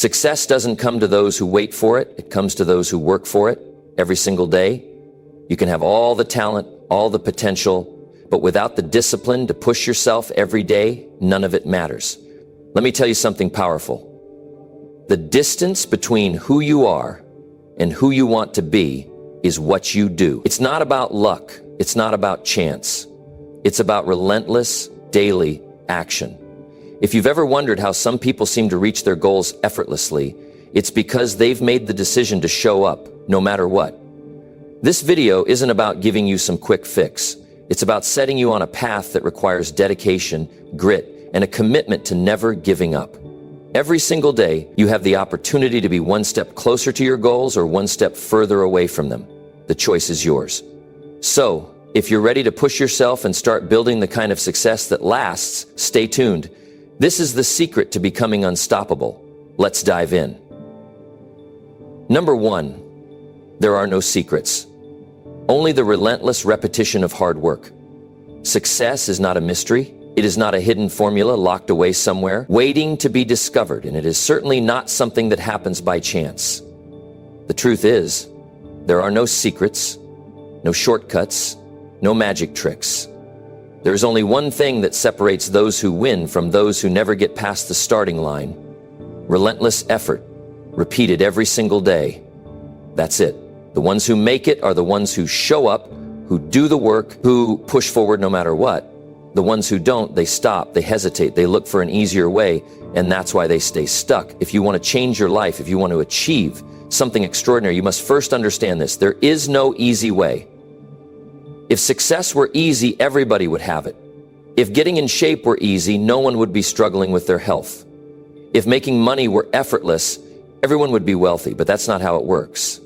Success doesn't come to those who wait for it. It comes to those who work for it every single day. You can have all the talent, all the potential, but without the discipline to push yourself every day, none of it matters. Let me tell you something powerful. The distance between who you are and who you want to be is what you do. It's not about luck. It's not about chance. It's about relentless, daily action. If you've ever wondered how some people seem to reach their goals effortlessly, it's because they've made the decision to show up, no matter what. This video isn't about giving you some quick fix. It's about setting you on a path that requires dedication, grit, and a commitment to never giving up. Every single day, you have the opportunity to be one step closer to your goals or one step further away from them. The choice is yours. So, if you're ready to push yourself and start building the kind of success that lasts, stay tuned. This is the secret to becoming unstoppable. Let's dive in. Number 1, there are no secrets. Only the relentless repetition of hard work. Success is not a mystery. It is not a hidden formula locked away somewhere, waiting to be discovered, and it is certainly not something that happens by chance. The truth is, there are no secrets, no shortcuts, no magic tricks. There is only one thing that separates those who win from those who never get past the starting line. Relentless effort, repeated every single day. That's it. The ones who make it are the ones who show up, who do the work, who push forward no matter what. The ones who don't, they stop, they hesitate, they look for an easier way, and that's why they stay stuck. If you want to change your life, if you want to achieve something extraordinary, you must first understand this. There is no easy way. If success were easy, everybody would have it. If getting in shape were easy, no one would be struggling with their health. If making money were effortless, everyone would be wealthy, but that's not how it works.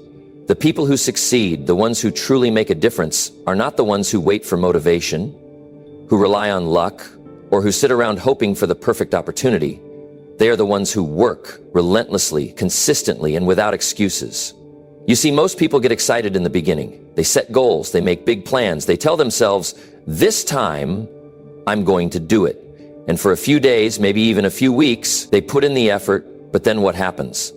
The people who succeed, the ones who truly make a difference, are not the ones who wait for motivation, who rely on luck, or who sit around hoping for the perfect opportunity. They are the ones who work relentlessly, consistently, and without excuses. You see, most people get excited in the beginning. They set goals, they make big plans, they tell themselves, this time, I'm going to do it. And for a few days, maybe even a few weeks, they put in the effort, but then what happens?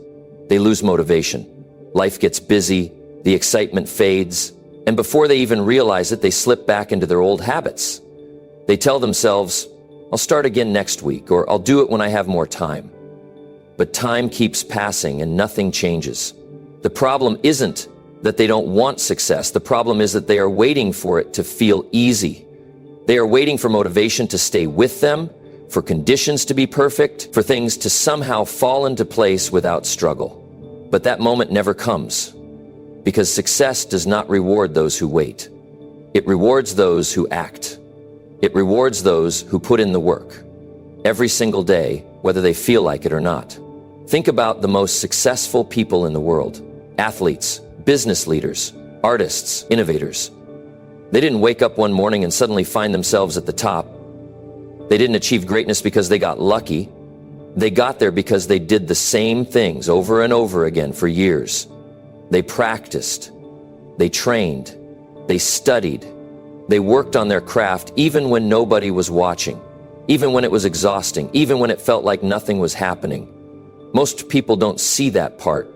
They lose motivation. Life gets busy, the excitement fades, and before they even realize it, they slip back into their old habits. They tell themselves, I'll start again next week, or I'll do it when I have more time. But time keeps passing and nothing changes. The problem isn't that they don't want success. The problem is that they are waiting for it to feel easy. They are waiting for motivation to stay with them, for conditions to be perfect, for things to somehow fall into place without struggle. But that moment never comes, because success does not reward those who wait. It rewards those who act. It rewards those who put in the work every single day, whether they feel like it or not. Think about the most successful people in the world: athletes, business leaders, artists, innovators. They didn't wake up one morning and suddenly find themselves at the top. They didn't achieve greatness because they got lucky. They got there because they did the same things over and over again for years. They practiced, they trained, they studied, they worked on their craft even when nobody was watching, even when it was exhausting, even when it felt like nothing was happening. Most people don't see that part.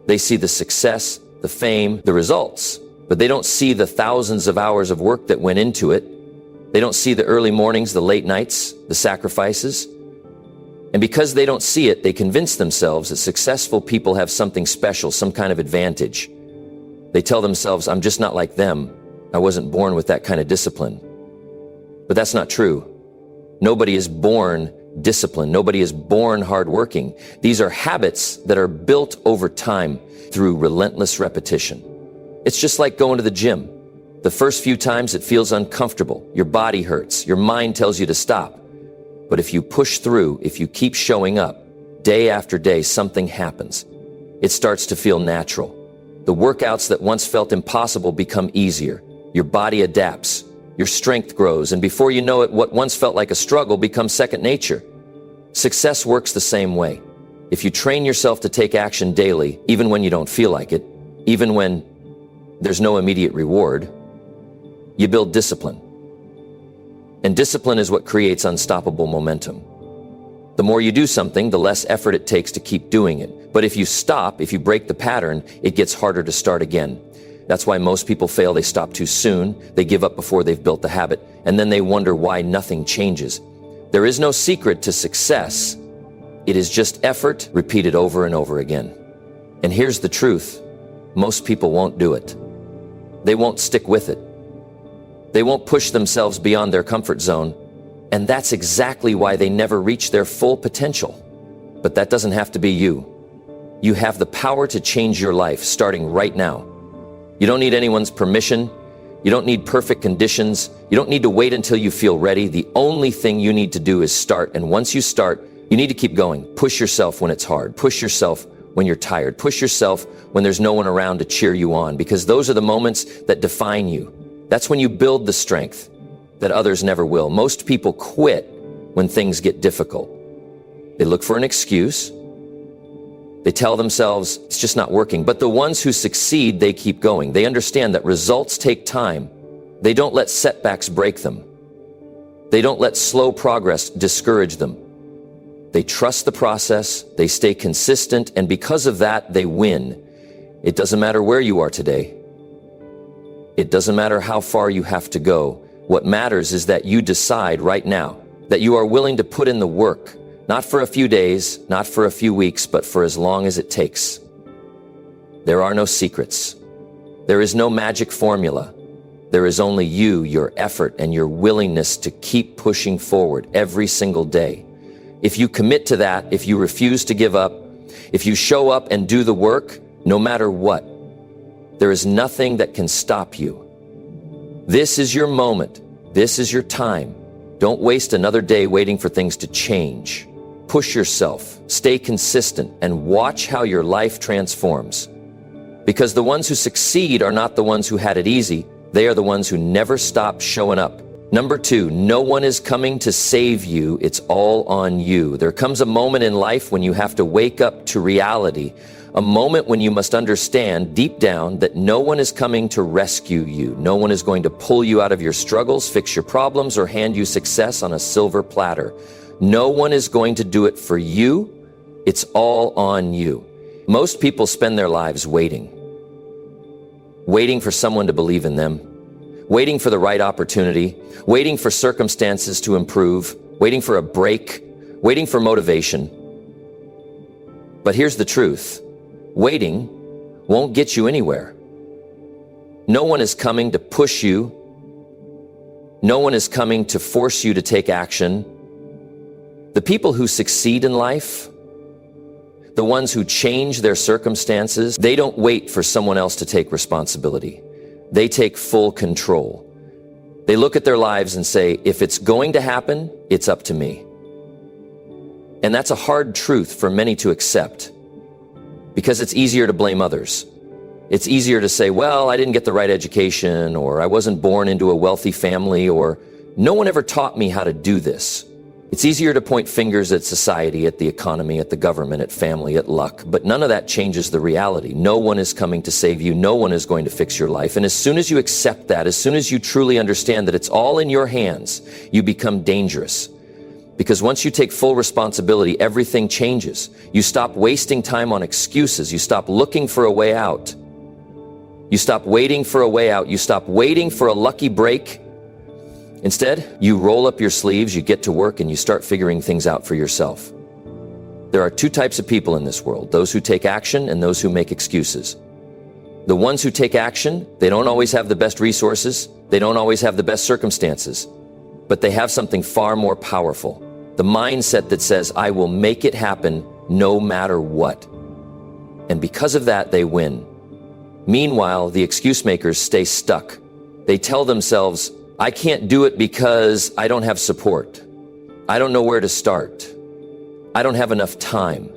They see the success, the fame, the results, but they don't see the thousands of hours of work that went into it. They don't see the early mornings, the late nights, the sacrifices. And because they don't see it, they convince themselves that successful people have something special, some kind of advantage. They tell themselves, I'm just not like them. I wasn't born with that kind of discipline. But that's not true. Nobody is born disciplined. Nobody is born hardworking. These are habits that are built over time through relentless repetition. It's just like going to the gym. The first few times it feels uncomfortable. Your body hurts. Your mind tells you to stop. But if you push through, if you keep showing up, day after day, something happens. It starts to feel natural. The workouts that once felt impossible become easier. Your body adapts. Your strength grows. And before you know it, what once felt like a struggle becomes second nature. Success works the same way. If you train yourself to take action daily, even when you don't feel like it, even when there's no immediate reward, you build discipline. And discipline is what creates unstoppable momentum. The more you do something, the less effort it takes to keep doing it. But if you stop, if you break the pattern, it gets harder to start again. That's why most people fail. They stop too soon. They give up before they've built the habit. And then they wonder why nothing changes. There is no secret to success. It is just effort repeated over and over again. And here's the truth. Most people won't do it. They won't stick with it. They won't push themselves beyond their comfort zone. And that's exactly why they never reach their full potential. But that doesn't have to be you. You have the power to change your life starting right now. You don't need anyone's permission. You don't need perfect conditions. You don't need to wait until you feel ready. The only thing you need to do is start. And once you start, you need to keep going. Push yourself when it's hard. Push yourself when you're tired. Push yourself when there's no one around to cheer you on, because those are the moments that define you. That's when you build the strength that others never will. Most people quit when things get difficult. They look for an excuse. They tell themselves it's just not working. But the ones who succeed, they keep going. They understand that results take time. They don't let setbacks break them. They don't let slow progress discourage them. They trust the process. They stay consistent. And because of that, they win. It doesn't matter where you are today. It doesn't matter how far you have to go. What matters is that you decide right now that you are willing to put in the work, not for a few days, not for a few weeks, but for as long as it takes. There are no secrets. There is no magic formula. There is only you, your effort, and your willingness to keep pushing forward every single day. If you commit to that, if you refuse to give up, if you show up and do the work, no matter what, there is nothing that can stop you. This is your moment. This is your time. Don't waste another day waiting for things to change. Push yourself, stay consistent, and watch how your life transforms. Because the ones who succeed are not the ones who had it easy. They are the ones who never stop showing up. Number 2, no one is coming to save you. It's all on you. There comes a moment in life when you have to wake up to reality, a moment when you must understand deep down that no one is coming to rescue you. No one is going to pull you out of your struggles, fix your problems, or hand you success on a silver platter. No one is going to do it for you. It's all on you. Most people spend their lives waiting for someone to believe in them, waiting for the right opportunity, waiting for circumstances to improve, waiting for a break, waiting for motivation. But here's the truth. Waiting won't get you anywhere. No one is coming to push you. No one is coming to force you to take action. The people who succeed in life, the ones who change their circumstances, they don't wait for someone else to take responsibility. They take full control. They look at their lives and say, if it's going to happen, it's up to me. And that's a hard truth for many to accept, because it's easier to blame others. It's easier to say, well, I didn't get the right education, or I wasn't born into a wealthy family, or no one ever taught me how to do this. It's easier to point fingers at society, at the economy, at the government, at family, at luck, but none of that changes the reality. No one is coming to save you. No one is going to fix your life. And as soon as you accept that, as soon as you truly understand that it's all in your hands, you become dangerous. Because once you take full responsibility, everything changes. You stop wasting time on excuses. You stop looking for a way out. You stop waiting for a way out. You stop waiting for a lucky break. Instead, you roll up your sleeves, you get to work, and you start figuring things out for yourself. There are 2 types of people in this world, those who take action and those who make excuses. The ones who take action, they don't always have the best resources, they don't always have the best circumstances, but they have something far more powerful. The mindset that says, I will make it happen no matter what. And because of that, they win. Meanwhile, the excuse makers stay stuck. They tell themselves, I can't do it because I don't have support. I don't know where to start. I don't have enough time.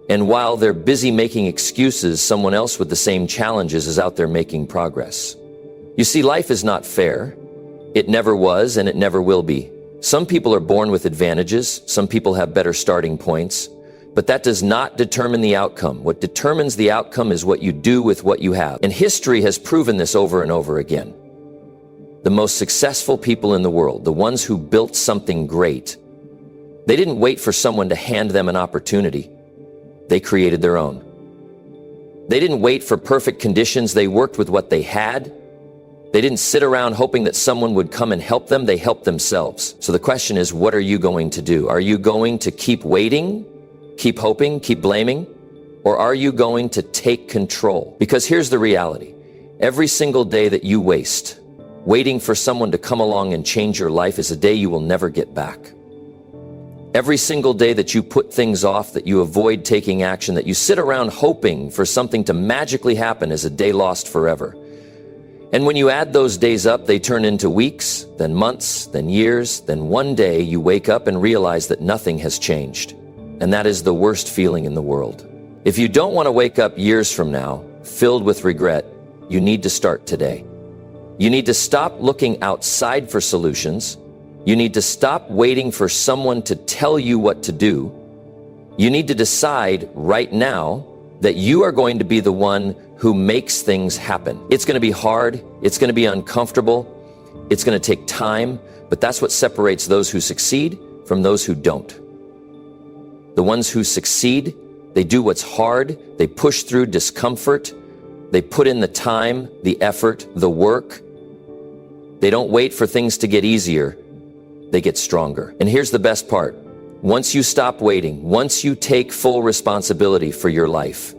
And while they're busy making excuses, someone else with the same challenges is out there making progress. You see, life is not fair. It never was, and it never will be. Some people are born with advantages. Some people have better starting points. But that does not determine the outcome. What determines the outcome is what you do with what you have. And history has proven this over and over again. The most successful people in the world, the ones who built something great, They didn't wait for someone to hand them an opportunity. They created their own. They didn't wait for perfect conditions. They worked with what they had. They didn't sit around hoping that someone would come and help them. They helped themselves. So the question is, what are you going to do? Are you going to keep waiting, keep hoping, keep blaming? Or are you going to take control? Because here's the reality. Every single day that you waste, waiting for someone to come along and change your life, is a day you will never get back. Every single day that you put things off, that you avoid taking action, that you sit around hoping for something to magically happen, is a day lost forever. And when you add those days up, they turn into weeks, then months, then years, then one day you wake up and realize that nothing has changed. And that is the worst feeling in the world. If you don't want to wake up years from now, filled with regret, you need to start today. You need to stop looking outside for solutions. You need to stop waiting for someone to tell you what to do. You need to decide right now that you are going to be the one who makes things happen. It's going to be hard. It's going to be uncomfortable. It's going to take time, but that's what separates those who succeed from those who don't. The ones who succeed, they do what's hard. They push through discomfort. They put in the time, the effort, the work. They don't wait for things to get easier. They get stronger. And here's the best part. Once you stop waiting, once you take full responsibility for your life,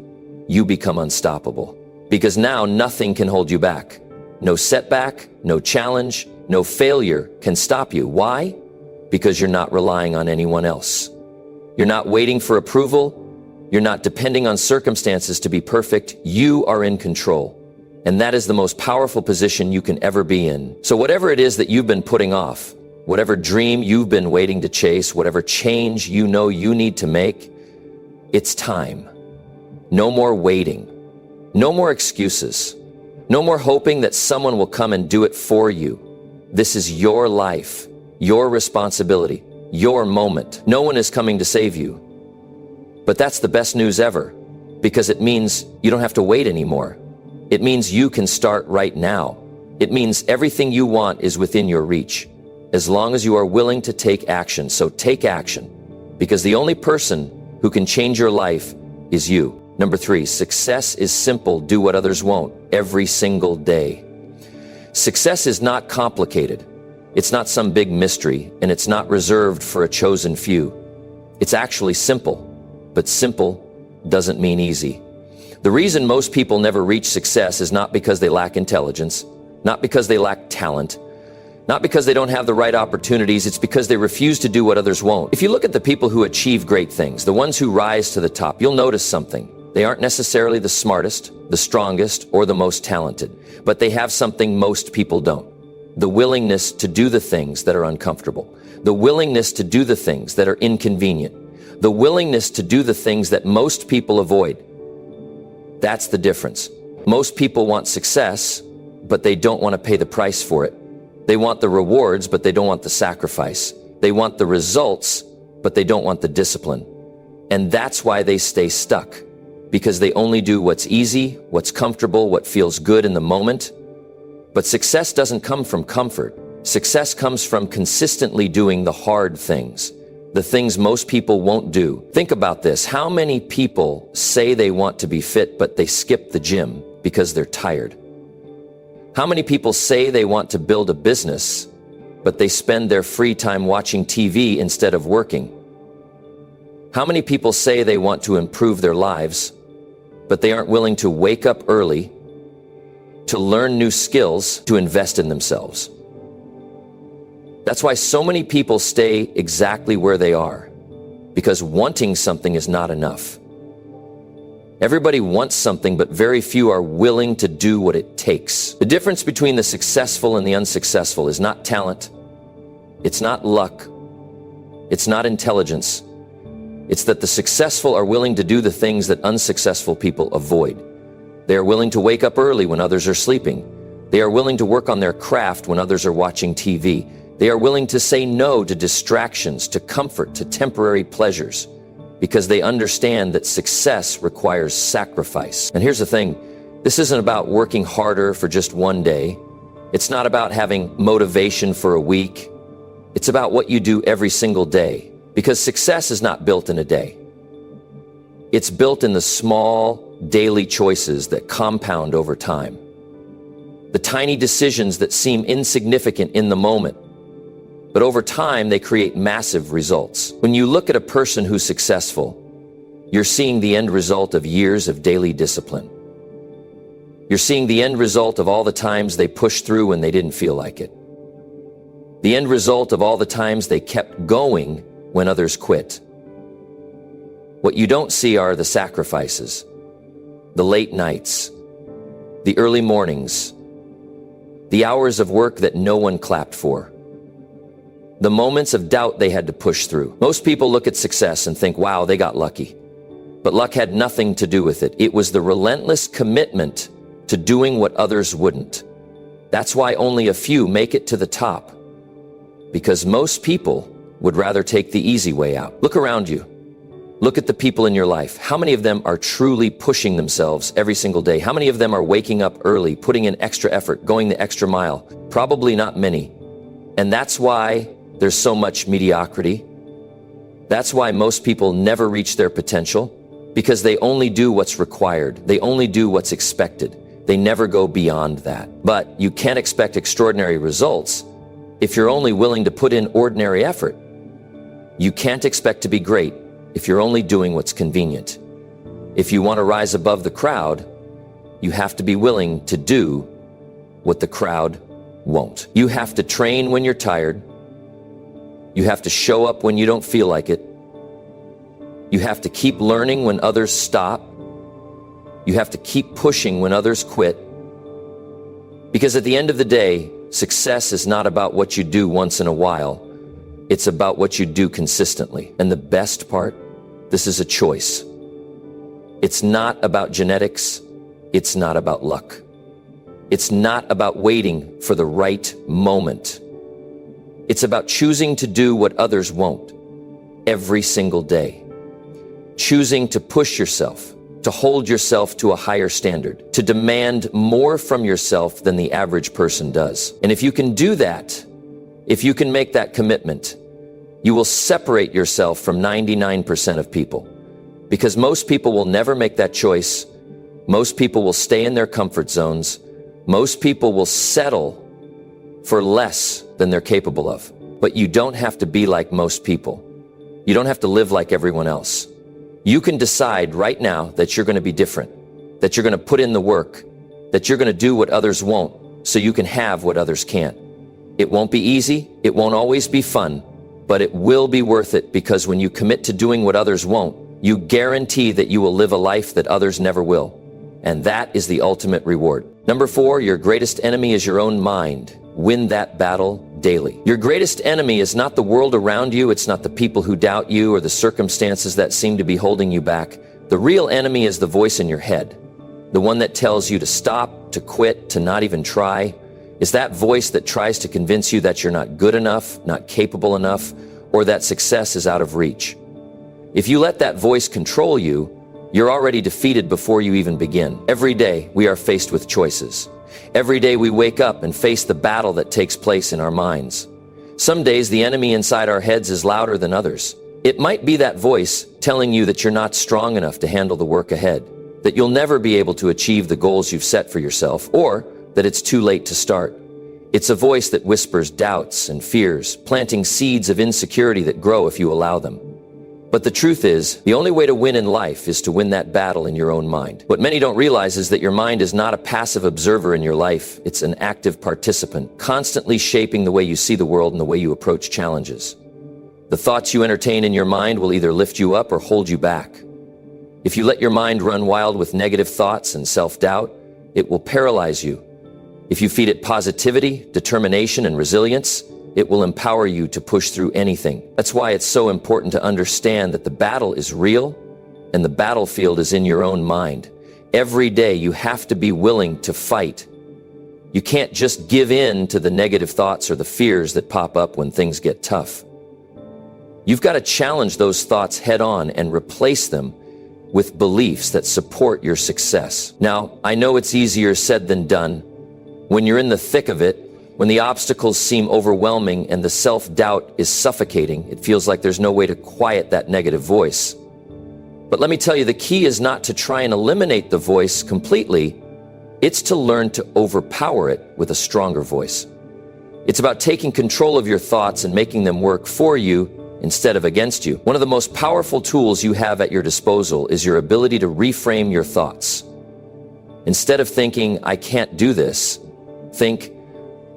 you become unstoppable. Because now nothing can hold you back. No setback, no challenge, no failure can stop you. Why? Because you're not relying on anyone else. You're not waiting for approval. You're not depending on circumstances to be perfect. You are in control. And that is the most powerful position you can ever be in. So whatever it is that you've been putting off, whatever dream you've been waiting to chase, whatever change you know you need to make, it's time. No more waiting. No more excuses. No more hoping that someone will come and do it for you. This is your life, your responsibility, your moment. No one is coming to save you. But that's the best news ever, because it means you don't have to wait anymore. It means you can start right now. It means everything you want is within your reach, as long as you are willing to take action. So take action, because the only person who can change your life is you. Number 3, success is simple. Do what others won't every single day. Success is not complicated. It's not some big mystery, and it's not reserved for a chosen few. It's actually simple, but simple doesn't mean easy. The reason most people never reach success is not because they lack intelligence, not because they lack talent, not because they don't have the right opportunities. It's because they refuse to do what others won't. If you look at the people who achieve great things, the ones who rise to the top, you'll notice something. They aren't necessarily the smartest, the strongest, or the most talented, but they have something most people don't. The willingness to do the things that are uncomfortable. The willingness to do the things that are inconvenient. The willingness to do the things that most people avoid. That's the difference. Most people want success, but they don't want to pay the price for it. They want the rewards, but they don't want the sacrifice. They want the results, but they don't want the discipline. And that's why they stay stuck, because they only do what's easy, what's comfortable, what feels good in the moment. But success doesn't come from comfort. Success comes from consistently doing the hard things, the things most people won't do. Think about this. How many people say they want to be fit, but they skip the gym because they're tired? How many people say they want to build a business, but they spend their free time watching TV instead of working? How many people say they want to improve their lives, but they aren't willing to wake up early, to learn new skills, to invest in themselves? That's why so many people stay exactly where they are, because wanting something is not enough. Everybody wants something, but very few are willing to do what it takes. The difference between the successful and the unsuccessful is not talent. It's not luck. It's not intelligence. It's that the successful are willing to do the things that unsuccessful people avoid. They are willing to wake up early when others are sleeping. They are willing to work on their craft when others are watching TV. They are willing to say no to distractions, to comfort, to temporary pleasures, because they understand that success requires sacrifice. And here's the thing, this isn't about working harder for just one day. It's not about having motivation for a week. It's about what you do every single day. Because success is not built in a day. It's built in the small, daily choices that compound over time. The tiny decisions that seem insignificant in the moment, but over time they create massive results. When you look at a person who's successful, you're seeing the end result of years of daily discipline. You're seeing the end result of all the times they pushed through when they didn't feel like it. The end result of all the times they kept going when others quit. What you don't see are the sacrifices, the late nights, the early mornings, the hours of work that no one clapped for, the moments of doubt they had to push through. Most people look at success and think, wow, they got lucky. But luck had nothing to do with it. It was the relentless commitment to doing what others wouldn't. That's why only a few make it to the top, because most people would rather take the easy way out. Look around you. Look at the people in your life. How many of them are truly pushing themselves every single day? How many of them are waking up early, putting in extra effort, going the extra mile? Probably not many. And that's why there's so much mediocrity. That's why most people never reach their potential, because they only do what's required. They only do what's expected. They never go beyond that. But you can't expect extraordinary results if you're only willing to put in ordinary effort. You can't expect to be great if you're only doing what's convenient. If you want to rise above the crowd, you have to be willing to do what the crowd won't. You have to train when you're tired. You have to show up when you don't feel like it. You have to keep learning when others stop. You have to keep pushing when others quit. Because at the end of the day, success is not about what you do once in a while. It's about what you do consistently. And the best part, this is a choice. It's not about genetics. It's not about luck. It's not about waiting for the right moment. It's about choosing to do what others won't every single day. Choosing to push yourself, to hold yourself to a higher standard, to demand more from yourself than the average person does. And if you can do that, if you can make that commitment, you will separate yourself from 99% of people. Because most people will never make that choice. Most people will stay in their comfort zones. Most people will settle for less than they're capable of. But you don't have to be like most people. You don't have to live like everyone else. You can decide right now that you're going to be different, that you're going to put in the work, that you're going to do what others won't, so you can have what others can't. It won't be easy. It won't always be fun, but it will be worth it, because when you commit to doing what others won't, you guarantee that you will live a life that others never will. And that is the ultimate reward. Number 4, your greatest enemy is your own mind. Win that battle daily. Your greatest enemy is not the world around you. It's not the people who doubt you or the circumstances that seem to be holding you back. The real enemy is the voice in your head. The one that tells you to stop, to quit, to not even try. Is that voice that tries to convince you that you're not good enough, not capable enough, or that success is out of reach. If you let that voice control you, you're already defeated before you even begin. Every day we are faced with choices. Every day we wake up and face the battle that takes place in our minds. Some days the enemy inside our heads is louder than others. It might be that voice telling you that you're not strong enough to handle the work ahead, that you'll never be able to achieve the goals you've set for yourself, or that it's too late to start. It's a voice that whispers doubts and fears, planting seeds of insecurity that grow if you allow them. But the truth is, the only way to win in life is to win that battle in your own mind. What many don't realize is that your mind is not a passive observer in your life. It's an active participant, constantly shaping the way you see the world and the way you approach challenges. The thoughts you entertain in your mind will either lift you up or hold you back. If you let your mind run wild with negative thoughts and self-doubt, it will paralyze you. If you feed it positivity, determination, and resilience, it will empower you to push through anything. That's why it's so important to understand that the battle is real and the battlefield is in your own mind. Every day you have to be willing to fight. You can't just give in to the negative thoughts or the fears that pop up when things get tough. You've got to challenge those thoughts head on and replace them with beliefs that support your success. Now, I know it's easier said than done. When you're in the thick of it, When the obstacles seem overwhelming and the self-doubt is suffocating, it feels like there's no way to quiet that negative voice. But let me tell you, the key is not to try and eliminate the voice completely. It's to learn to overpower it with a stronger voice. It's about taking control of your thoughts and making them work for you instead of against you. One of the most powerful tools you have at your disposal is your ability to reframe your thoughts. Instead of thinking, I can't do this, think,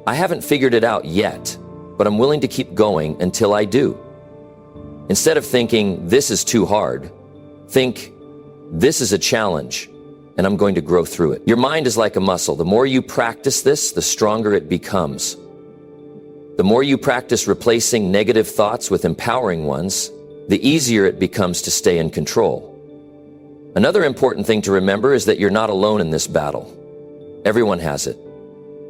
I haven't figured it out yet, but I'm willing to keep going until I do. Instead of thinking, this is too hard, think, this is a challenge, and I'm going to grow through it. Your mind is like a muscle. The more you practice this, the stronger it becomes. The more you practice replacing negative thoughts with empowering ones, the easier it becomes to stay in control. Another important thing to remember is that you're not alone in this battle. Everyone has it.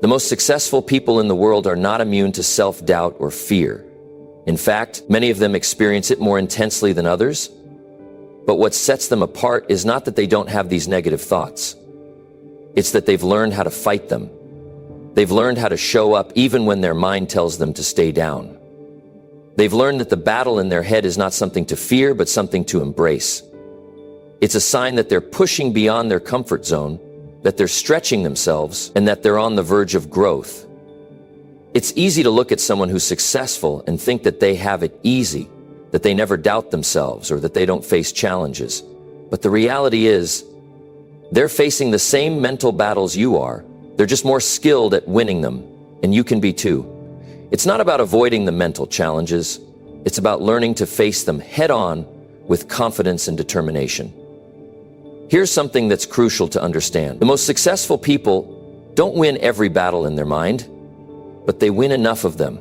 The most successful people in the world are not immune to self-doubt or fear. In fact, many of them experience it more intensely than others. But what sets them apart is not that they don't have these negative thoughts. It's that they've learned how to fight them. They've learned how to show up even when their mind tells them to stay down. They've learned that the battle in their head is not something to fear, but something to embrace. It's a sign that they're pushing beyond their comfort zone, that they're stretching themselves, and that they're on the verge of growth. It's easy to look at someone who's successful and think that they have it easy, that they never doubt themselves, or that they don't face challenges. But the reality is, they're facing the same mental battles you are. They're just more skilled at winning them, and you can be too. It's not about avoiding the mental challenges. It's about learning to face them head on with confidence and determination. Here's something that's crucial to understand. The most successful people don't win every battle in their mind, but they win enough of them.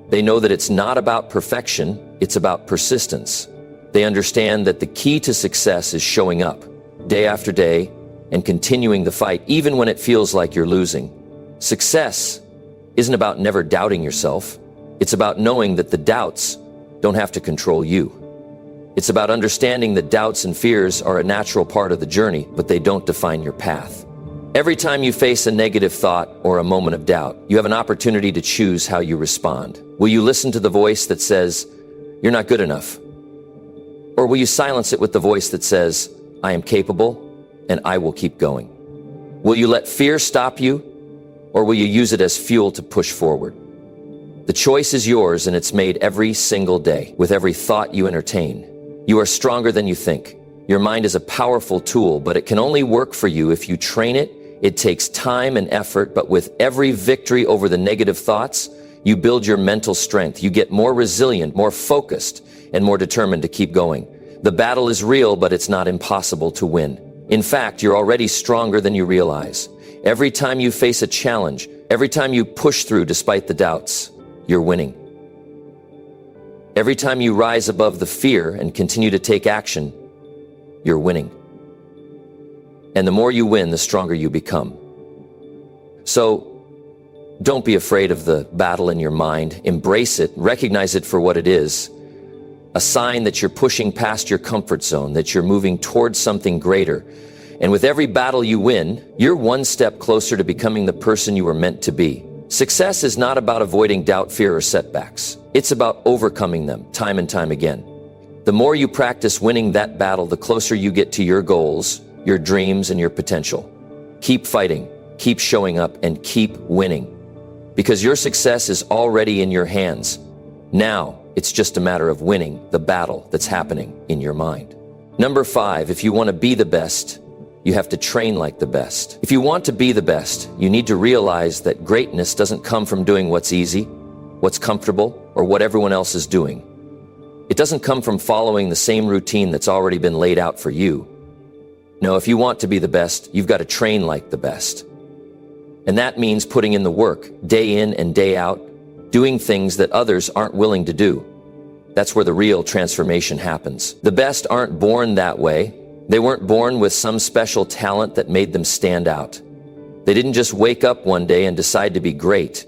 They know that it's not about perfection, it's about persistence. They understand that the key to success is showing up day after day and continuing the fight even when it feels like you're losing. Success isn't about never doubting yourself. It's about knowing that the doubts don't have to control you. It's about understanding that doubts and fears are a natural part of the journey, but they don't define your path. Every time you face a negative thought or a moment of doubt, you have an opportunity to choose how you respond. Will you listen to the voice that says, you're not good enough? Or will you silence it with the voice that says, I am capable and I will keep going? Will you let fear stop you, or will you use it as fuel to push forward? The choice is yours, and it's made every single day with every thought you entertain. You are stronger than you think. Your mind is a powerful tool, but it can only work for you if you train it. It takes time and effort, but with every victory over the negative thoughts, you build your mental strength. You get more resilient, more focused, and more determined to keep going. The battle is real, but it's not impossible to win. In fact, you're already stronger than you realize. Every time you face a challenge, every time you push through despite the doubts, you're winning. Every time you rise above the fear and continue to take action, you're winning. And the more you win, the stronger you become. So, don't be afraid of the battle in your mind. Embrace it. Recognize it for what it is. A sign that you're pushing past your comfort zone, that you're moving towards something greater. And with every battle you win, you're one step closer to becoming the person you were meant to be. Success is not about avoiding doubt, fear, or setbacks. It's about overcoming them time and time again. The more you practice winning that battle, the closer you get to your goals, your dreams, and your potential. Keep fighting, keep showing up, and keep winning. Because your success is already in your hands. Now, it's just a matter of winning the battle that's happening in your mind. Number 5, if you want to be the best, you have to train like the best. If you want to be the best, you need to realize that greatness doesn't come from doing what's easy, what's comfortable, or what everyone else is doing. It doesn't come from following the same routine that's already been laid out for you. No, if you want to be the best, you've got to train like the best. And that means putting in the work, day in and day out, doing things that others aren't willing to do. That's where the real transformation happens. The best aren't born that way. They weren't born with some special talent that made them stand out. They didn't just wake up one day and decide to be great.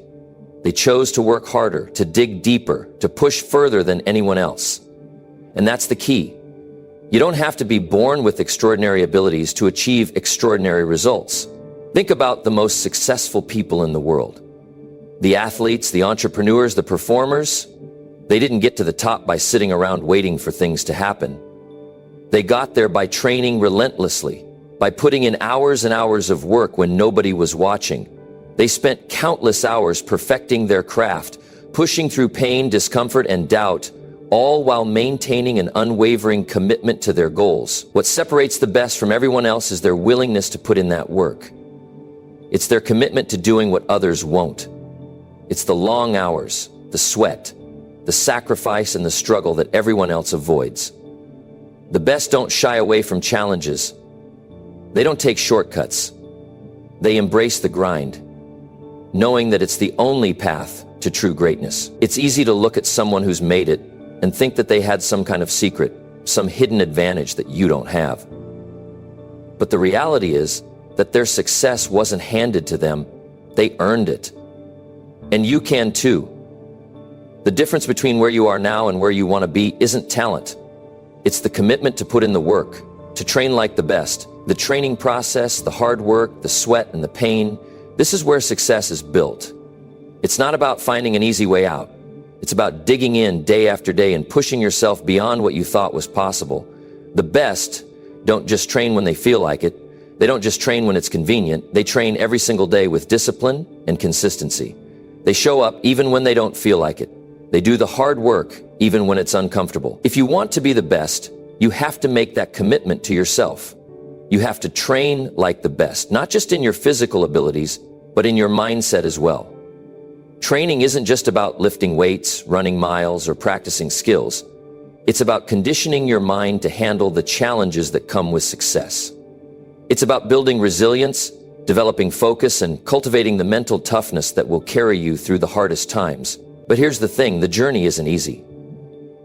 They chose to work harder, to dig deeper, to push further than anyone else. And that's the key. You don't have to be born with extraordinary abilities to achieve extraordinary results. Think about the most successful people in the world. The athletes, the entrepreneurs, the performers, they didn't get to the top by sitting around waiting for things to happen. They got there by training relentlessly, by putting in hours and hours of work when nobody was watching. They spent countless hours perfecting their craft, pushing through pain, discomfort, and doubt, all while maintaining an unwavering commitment to their goals. What separates the best from everyone else is their willingness to put in that work. It's their commitment to doing what others won't. It's the long hours, the sweat, the sacrifice, and the struggle that everyone else avoids. The best don't shy away from challenges. They don't take shortcuts. They embrace the grind, knowing that it's the only path to true greatness. It's easy to look at someone who's made it and think that they had some kind of secret, some hidden advantage that you don't have. But the reality is that their success wasn't handed to them, they earned it. And you can too. The difference between where you are now and where you want to be isn't talent. It's the commitment to put in the work, to train like the best. The training process, the hard work, the sweat, and the pain, this is where success is built. It's not about finding an easy way out. It's about digging in day after day and pushing yourself beyond what you thought was possible. The best don't just train when they feel like it. They don't just train when it's convenient. They train every single day with discipline and consistency. They show up even when they don't feel like it. They do the hard work even when it's uncomfortable. If you want to be the best, you have to make that commitment to yourself. You have to train like the best, not just in your physical abilities, but in your mindset as well. Training isn't just about lifting weights, running miles, or practicing skills. It's about conditioning your mind to handle the challenges that come with success. It's about building resilience, developing focus, and cultivating the mental toughness that will carry you through the hardest times. But here's the thing, the journey isn't easy.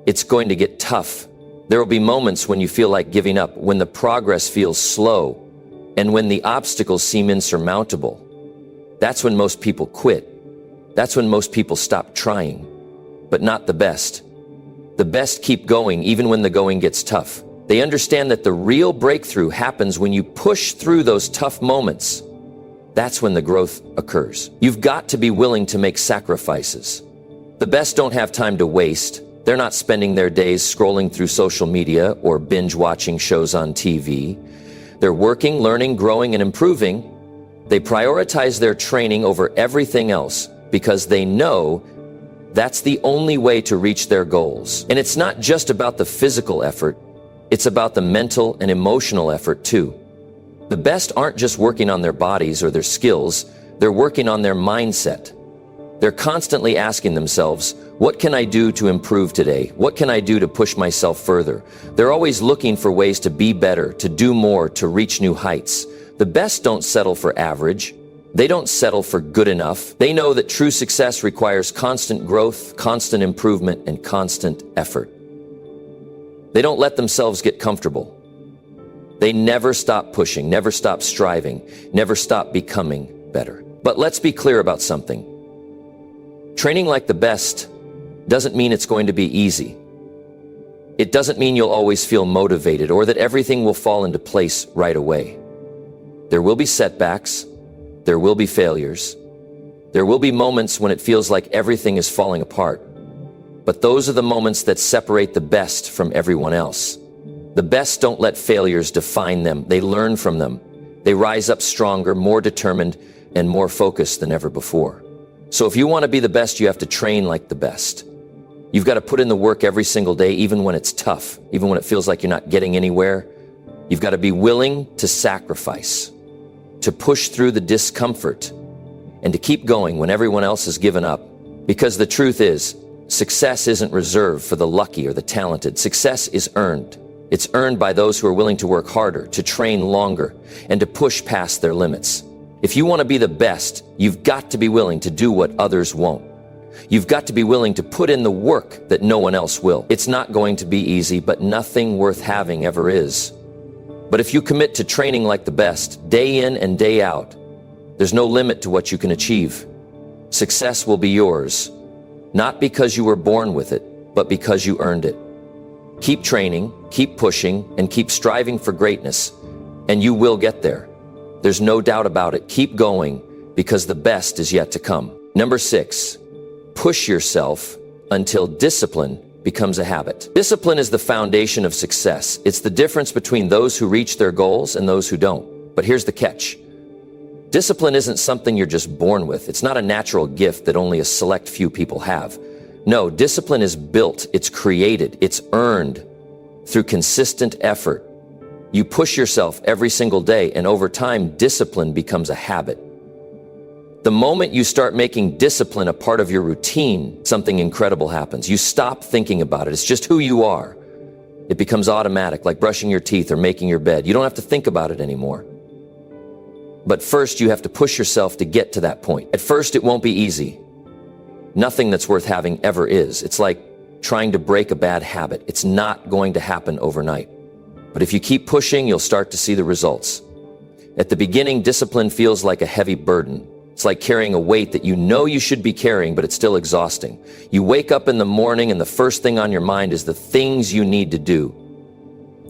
It's going to get tough. There will be moments when you feel like giving up, when the progress feels slow, and when the obstacles seem insurmountable. That's when most people quit. That's when most people stop trying. But not the best. The best keep going even when the going gets tough. They understand that the real breakthrough happens when you push through those tough moments. That's when the growth occurs. You've got to be willing to make sacrifices. The best don't have time to waste. They're not spending their days scrolling through social media or binge watching shows on TV. They're working, learning, growing, and improving. They prioritize their training over everything else because they know that's the only way to reach their goals. And it's not just about the physical effort, it's about the mental and emotional effort too. The best aren't just working on their bodies or their skills, they're working on their mindset. They're constantly asking themselves, what can I do to improve today? What can I do to push myself further? They're always looking for ways to be better, to do more, to reach new heights. The best don't settle for average. They don't settle for good enough. They know that true success requires constant growth, constant improvement, and constant effort. They don't let themselves get comfortable. They never stop pushing, never stop striving, never stop becoming better. But let's be clear about something. Training like the best doesn't mean it's going to be easy. It doesn't mean you'll always feel motivated or that everything will fall into place right away. There will be setbacks. There will be failures. There will be moments when it feels like everything is falling apart. But those are the moments that separate the best from everyone else. The best don't let failures define them. They learn from them. They rise up stronger, more determined, and more focused than ever before. So if you want to be the best, you have to train like the best. You've got to put in the work every single day, even when it's tough, even when it feels like you're not getting anywhere. You've got to be willing to sacrifice, to push through the discomfort, and to keep going when everyone else has given up. Because the truth is, success isn't reserved for the lucky or the talented. Success is earned. It's earned by those who are willing to work harder, to train longer, and to push past their limits. If you want to be the best, you've got to be willing to do what others won't. You've got to be willing to put in the work that no one else will. It's not going to be easy, but nothing worth having ever is. But if you commit to training like the best, day in and day out, there's no limit to what you can achieve. Success will be yours, not because you were born with it, but because you earned it. Keep training, keep pushing, and keep striving for greatness, and you will get there. There's no doubt about it. Keep going, because the best is yet to come. Number 6, push yourself until discipline becomes a habit. Discipline is the foundation of success. It's the difference between those who reach their goals and those who don't. But here's the catch. Discipline isn't something you're just born with. It's not a natural gift that only a select few people have. No, discipline is built, it's created, it's earned through consistent effort. You push yourself every single day, and over time, discipline becomes a habit. The moment you start making discipline a part of your routine, something incredible happens. You stop thinking about it. It's just who you are. It becomes automatic, like brushing your teeth or making your bed. You don't have to think about it anymore. But first, you have to push yourself to get to that point. At first, it won't be easy. Nothing that's worth having ever is. It's like trying to break a bad habit. It's not going to happen overnight. But if you keep pushing, you'll start to see the results. At the beginning, discipline feels like a heavy burden. It's like carrying a weight that you know you should be carrying, but it's still exhausting. You wake up in the morning and the first thing on your mind is the things you need to do.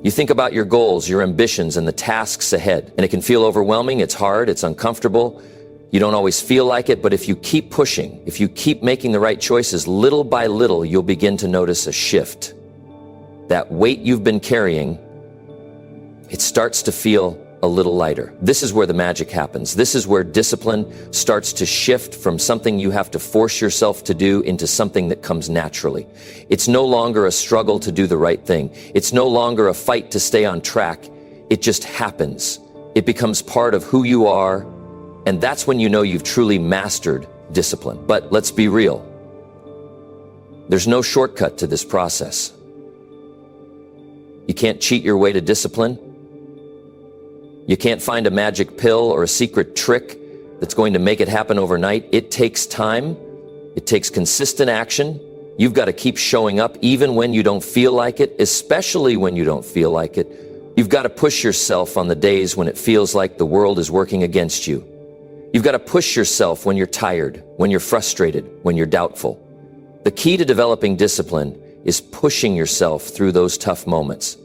You think about your goals, your ambitions, and the tasks ahead, and it can feel overwhelming. It's hard, it's uncomfortable. You don't always feel like it, but if you keep pushing, if you keep making the right choices, little by little, you'll begin to notice a shift. That weight you've been carrying, it starts to feel a little lighter. This is where the magic happens. This is where discipline starts to shift from something you have to force yourself to do into something that comes naturally. It's no longer a struggle to do the right thing. It's no longer a fight to stay on track. It just happens. It becomes part of who you are, and that's when you know you've truly mastered discipline. But let's be real. There's no shortcut to this process. You can't cheat your way to discipline. You can't find a magic pill or a secret trick that's going to make it happen overnight. It takes time. It takes consistent action. You've got to keep showing up even when you don't feel like it, especially when you don't feel like it. You've got to push yourself on the days when it feels like the world is working against you. You've got to push yourself when you're tired, when you're frustrated, when you're doubtful. The key to developing discipline is pushing yourself through those tough moments.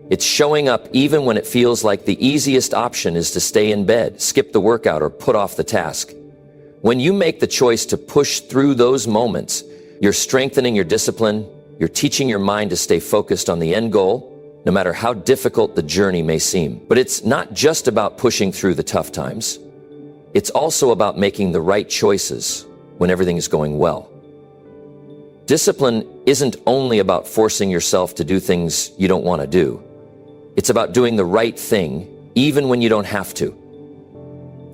It's showing up even when it feels like the easiest option is to stay in bed, skip the workout, or put off the task. When you make the choice to push through those moments, you're strengthening your discipline, you're teaching your mind to stay focused on the end goal, no matter how difficult the journey may seem. But it's not just about pushing through the tough times. It's also about making the right choices when everything is going well. Discipline isn't only about forcing yourself to do things you don't want to do. It's about doing the right thing, even when you don't have to.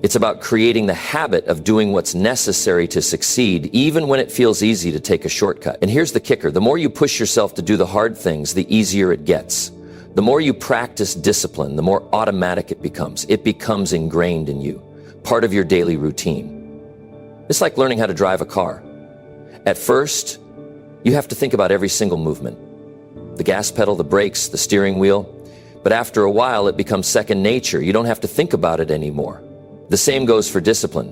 It's about creating the habit of doing what's necessary to succeed, even when it feels easy to take a shortcut. And here's the kicker. The more you push yourself to do the hard things, the easier it gets. The more you practice discipline, the more automatic it becomes. It becomes ingrained in you, part of your daily routine. It's like learning how to drive a car. At first, you have to think about every single movement. The gas pedal, the brakes, the steering wheel. But after a while, it becomes second nature. You don't have to think about it anymore. The same goes for discipline.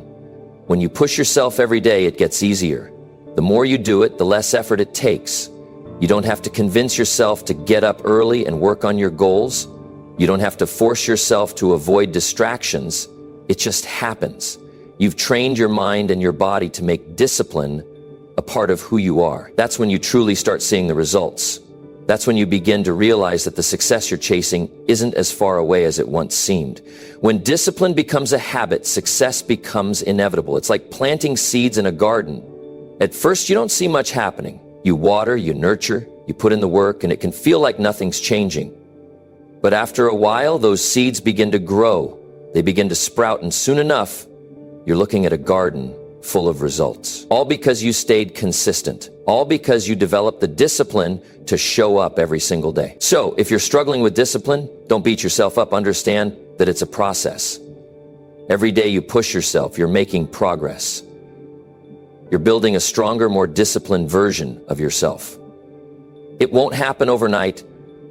When you push yourself every day, it gets easier. The more you do it, the less effort it takes. You don't have to convince yourself to get up early and work on your goals. You don't have to force yourself to avoid distractions. It just happens. You've trained your mind and your body to make discipline a part of who you are. That's when you truly start seeing the results. That's when you begin to realize that the success you're chasing isn't as far away as it once seemed. When discipline becomes a habit, success becomes inevitable. It's like planting seeds in a garden. At first, you don't see much happening. You water, you nurture, you put in the work, and it can feel like nothing's changing. But after a while, those seeds begin to grow. They begin to sprout, and soon enough, you're looking at a garden full of results. All because you stayed consistent. All because you developed the discipline to show up every single day. So, if you're struggling with discipline, don't beat yourself up. Understand that it's a process. Every day you push yourself, you're making progress. You're building a stronger, more disciplined version of yourself. It won't happen overnight,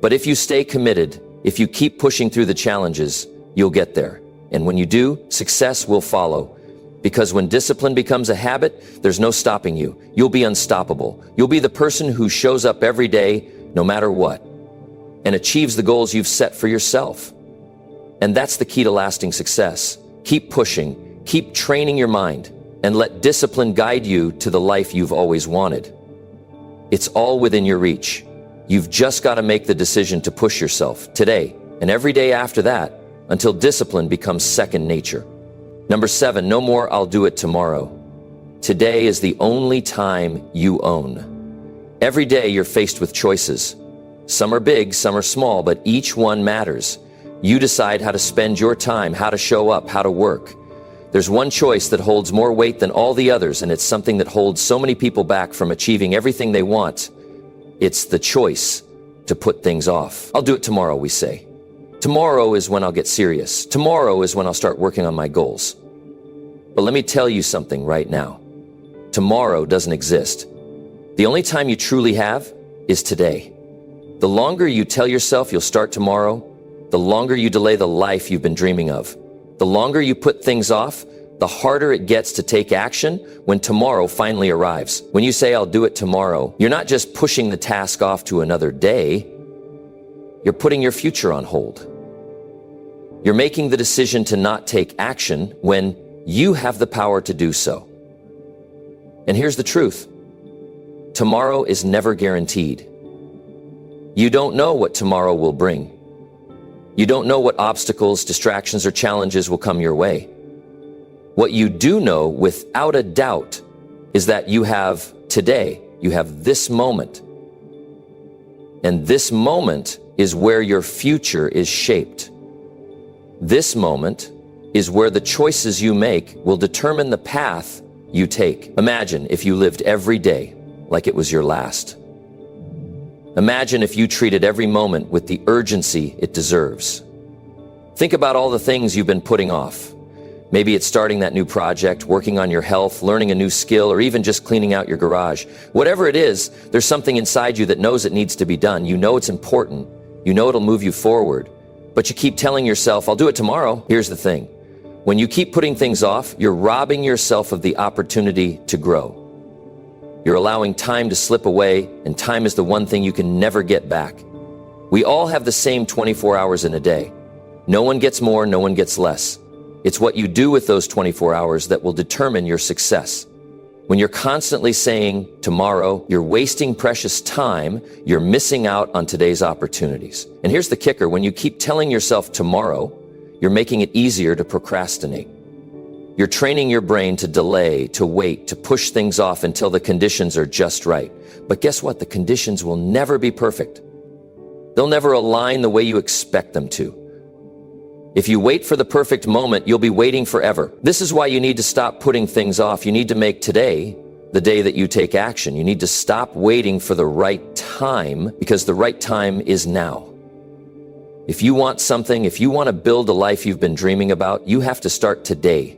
but if you stay committed, if you keep pushing through the challenges, you'll get there. And when you do, success will follow. Because when discipline becomes a habit, there's no stopping you. You'll be unstoppable. You'll be the person who shows up every day, no matter what, and achieves the goals you've set for yourself. And that's the key to lasting success. Keep pushing, keep training your mind, and let discipline guide you to the life you've always wanted. It's all within your reach. You've just got to make the decision to push yourself today and every day after that until discipline becomes second nature. Number 7, no more "I'll do it tomorrow." Today is the only time you own. Every day you're faced with choices. Some are big, some are small, but each one matters. You decide how to spend your time, how to show up, how to work. There's one choice that holds more weight than all the others, and it's something that holds so many people back from achieving everything they want. It's the choice to put things off. "I'll do it tomorrow," we say. Tomorrow is when I'll get serious. Tomorrow is when I'll start working on my goals. But let me tell you something right now. Tomorrow doesn't exist. The only time you truly have is today. The longer you tell yourself you'll start tomorrow, the longer you delay the life you've been dreaming of. The longer you put things off, the harder it gets to take action when tomorrow finally arrives. When you say, "I'll do it tomorrow," you're not just pushing the task off to another day. You're putting your future on hold. You're making the decision to not take action when you have the power to do so. And here's the truth. Tomorrow is never guaranteed. You don't know what tomorrow will bring. You don't know what obstacles, distractions, or challenges will come your way. What you do know without a doubt is that you have today, you have this moment. And this moment is where your future is shaped. This moment is where the choices you make will determine the path you take. Imagine if you lived every day like it was your last. Imagine if you treated every moment with the urgency it deserves. Think about all the things you've been putting off. Maybe it's starting that new project, working on your health, learning a new skill, or even just cleaning out your garage. Whatever it is, there's something inside you that knows it needs to be done. You know it's important. You know it'll move you forward. But you keep telling yourself, "I'll do it tomorrow." Here's the thing. When you keep putting things off, you're robbing yourself of the opportunity to grow. You're allowing time to slip away, and time is the one thing you can never get back. We all have the same 24 hours in a day. No one gets more, no one gets less. It's what you do with those 24 hours that will determine your success. When you're constantly saying tomorrow, you're wasting precious time, you're missing out on today's opportunities. And here's the kicker, when you keep telling yourself tomorrow, you're making it easier to procrastinate. You're training your brain to delay, to wait, to push things off until the conditions are just right. But guess what? The conditions will never be perfect. They'll never align the way you expect them to. If you wait for the perfect moment, you'll be waiting forever. This is why you need to stop putting things off. You need to make today the day that you take action. You need to stop waiting for the right time, because the right time is now. If you want something, if you want to build a life you've been dreaming about, you have to start today.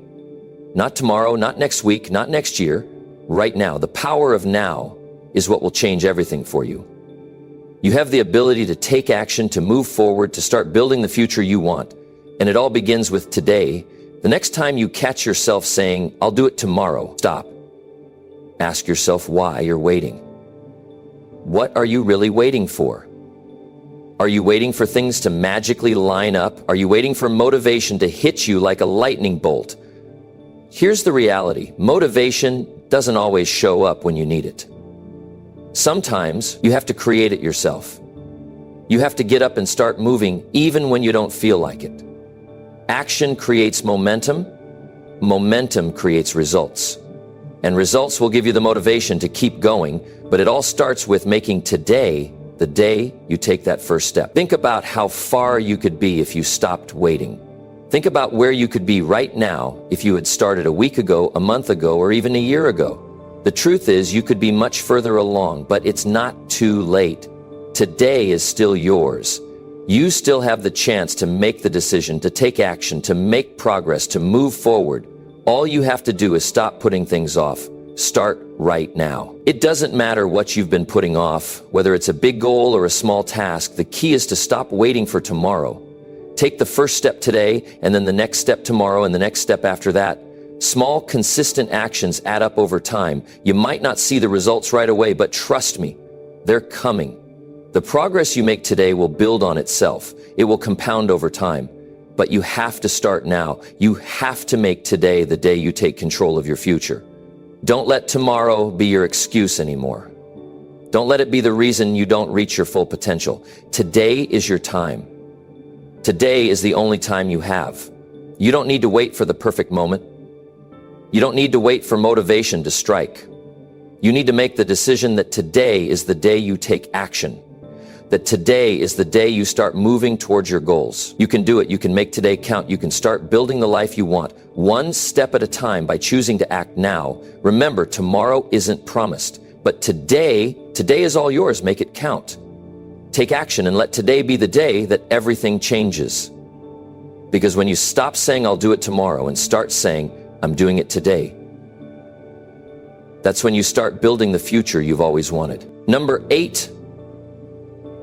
Not tomorrow, not next week, not next year, right now. The power of now is what will change everything for you. You have the ability to take action, to move forward, to start building the future you want. And it all begins with today. The next time you catch yourself saying, "I'll do it tomorrow," stop. Ask yourself why you're waiting. What are you really waiting for? Are you waiting for things to magically line up? Are you waiting for motivation to hit you like a lightning bolt? Here's the reality. Motivation doesn't always show up when you need it. Sometimes you have to create it yourself. You have to get up and start moving even when you don't feel like it. Action creates momentum. Momentum creates results. And results will give you the motivation to keep going, but it all starts with making today the day you take that first step. Think about how far you could be if you stopped waiting. Think about where you could be right now if you had started a week ago, a month ago, or even a year ago. The truth is, you could be much further along, but it's not too late. Today is still yours. You still have the chance to make the decision, to take action, to make progress, to move forward. All you have to do is stop putting things off. Start right now. It doesn't matter what you've been putting off, whether it's a big goal or a small task. The key is to stop waiting for tomorrow. Take the first step today, and then the next step tomorrow, and the next step after that. Small, consistent actions add up over time. You might not see the results right away, but trust me, they're coming. The progress you make today will build on itself. It will compound over time. But you have to start now. You have to make today the day you take control of your future. Don't let tomorrow be your excuse anymore. Don't let it be the reason you don't reach your full potential. Today is your time. Today is the only time you have. You don't need to wait for the perfect moment. You don't need to wait for motivation to strike. You need to make the decision that today is the day you take action. That today is the day you start moving towards your goals. You can do it. You can make today count. You can start building the life you want, one step at a time by choosing to act now. Remember, tomorrow isn't promised, but today is all yours. Make it count. Take action and let today be the day that everything changes. Because when you stop saying, I'll do it tomorrow, and start saying, I'm doing it today, that's when you start building the future you've always wanted. Number 8,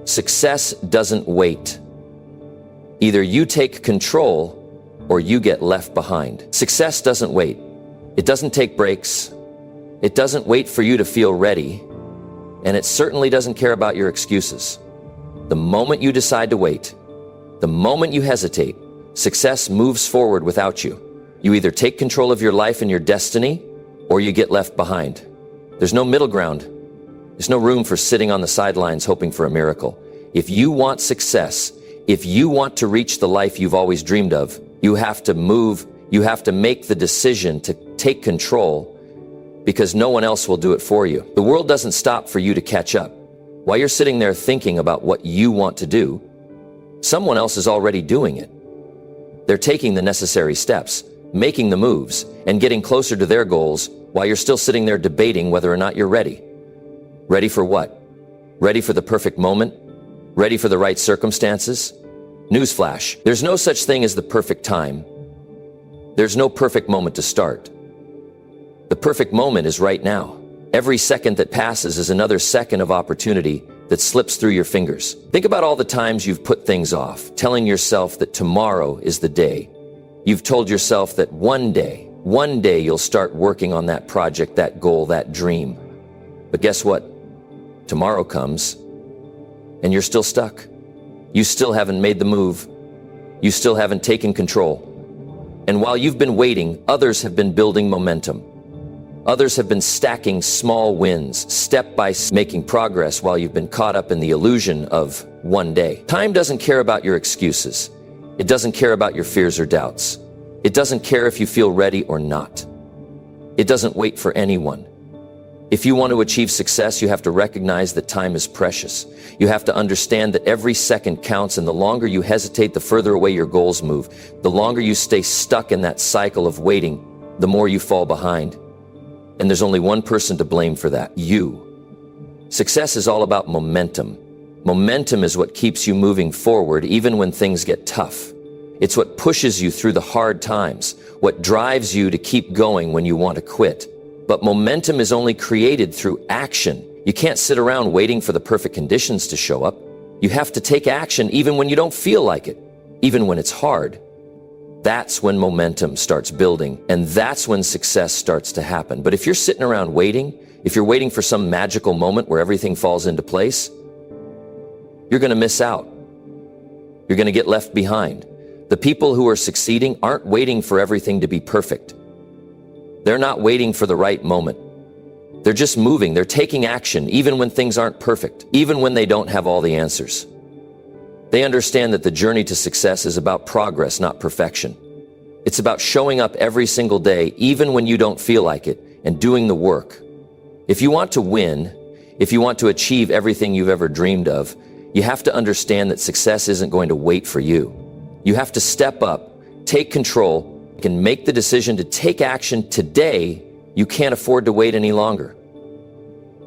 success doesn't wait. Either you take control or you get left behind. Success doesn't wait. It doesn't take breaks. It doesn't wait for you to feel ready. And it certainly doesn't care about your excuses. The moment you decide to wait, the moment you hesitate, success moves forward without you. You either take control of your life and your destiny, or you get left behind. There's no middle ground. There's no room for sitting on the sidelines hoping for a miracle. If you want success, if you want to reach the life you've always dreamed of, you have to move, you have to make the decision to take control, because no one else will do it for you. The world doesn't stop for you to catch up. While you're sitting there thinking about what you want to do, someone else is already doing it. They're taking the necessary steps, making the moves, and getting closer to their goals while you're still sitting there debating whether or not you're ready. Ready for what? Ready for the perfect moment? Ready for the right circumstances? Newsflash, there's no such thing as the perfect time. There's no perfect moment to start. The perfect moment is right now. Every second that passes is another second of opportunity that slips through your fingers. Think about all the times you've put things off, telling yourself that tomorrow is the day. You've told yourself that one day you'll start working on that project, that goal, that dream. But guess what? Tomorrow comes, and you're still stuck. You still haven't made the move. You still haven't taken control. And while you've been waiting, others have been building momentum. Others have been stacking small wins, step by step, making progress while you've been caught up in the illusion of one day. Time doesn't care about your excuses. It doesn't care about your fears or doubts. It doesn't care if you feel ready or not. It doesn't wait for anyone. If you want to achieve success, you have to recognize that time is precious. You have to understand that every second counts, and the longer you hesitate, the further away your goals move. The longer you stay stuck in that cycle of waiting, the more you fall behind. And there's only one person to blame for that: you. Success is all about momentum. Momentum is what keeps you moving forward even when things get tough. It's what pushes you through the hard times, what drives you to keep going when you want to quit. But momentum is only created through action. You can't sit around waiting for the perfect conditions to show up. You have to take action even when you don't feel like it, even when it's hard. That's when momentum starts building, and that's when success starts to happen. But if you're sitting around waiting, if you're waiting for some magical moment where everything falls into place, you're going to miss out. You're going to get left behind. The people who are succeeding aren't waiting for everything to be perfect. They're not waiting for the right moment. They're just moving. They're taking action, even when things aren't perfect, even when they don't have all the answers. They understand that the journey to success is about progress, not perfection. It's about showing up every single day, even when you don't feel like it, and doing the work. If you want to win, if you want to achieve everything you've ever dreamed of, you have to understand that success isn't going to wait for you. You have to step up, take control, and make the decision to take action today. You can't afford to wait any longer.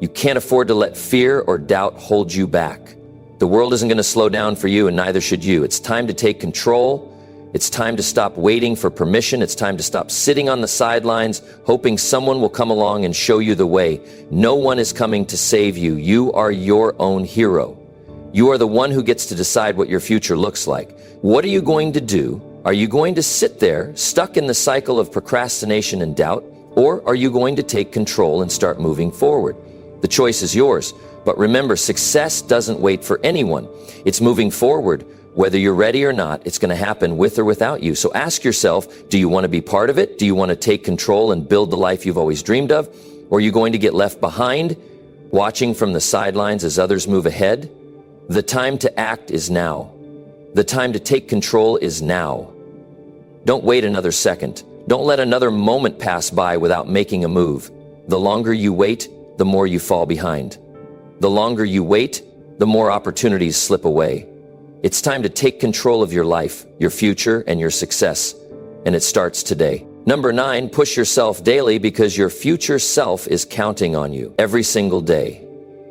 You can't afford to let fear or doubt hold you back. The world isn't going to slow down for you, and neither should you. It's time to take control. It's time to stop waiting for permission. It's time to stop sitting on the sidelines, hoping someone will come along and show you the way. No one is coming to save you. You are your own hero. You are the one who gets to decide what your future looks like. What are you going to do? Are you going to sit there, stuck in the cycle of procrastination and doubt, or are you going to take control and start moving forward? The choice is yours. But remember, success doesn't wait for anyone. It's moving forward Whether you're ready or not, it's going to happen with or without you. So ask yourself, do you want to be part of it? Do you want to take control and build the life you've always dreamed of? Or are you going to get left behind, watching from the sidelines as others move ahead? The time to act is now. The time to take control is now. Don't wait another second. Don't let another moment pass by without making a move. The longer you wait, the more you fall behind. The longer you wait, the more opportunities slip away. It's time to take control of your life, your future, and your success. And it starts today. Number 9, push yourself daily because your future self is counting on you every single day.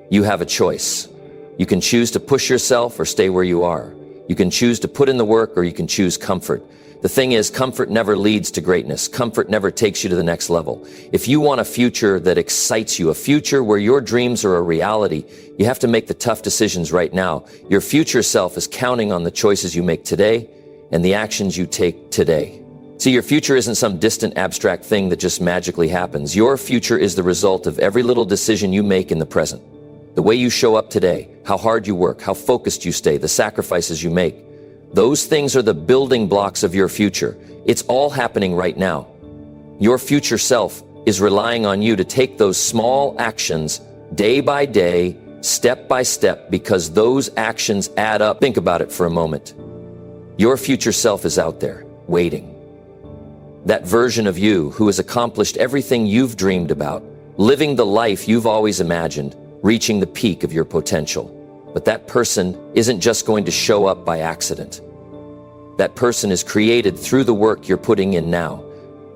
You have a choice. You can choose to push yourself or stay where you are. You can choose to put in the work or you can choose comfort. The thing is, comfort never leads to greatness. Comfort never takes you to the next level. If you want a future that excites you, a future where your dreams are a reality, you have to make the tough decisions right now. Your future self is counting on the choices you make today and the actions you take today. See, your future isn't some distant abstract thing that just magically happens. Your future is the result of every little decision you make in the present. The way you show up today, how hard you work, how focused you stay, the sacrifices you make. Those things are the building blocks of your future. It's all happening right now. Your future self is relying on you to take those small actions day by day, step by step, because those actions add up. Think about it for a moment. Your future self is out there, waiting. That version of you who has accomplished everything you've dreamed about, living the life you've always imagined, reaching the peak of your potential. But that person isn't just going to show up by accident. That person is created through the work you're putting in now.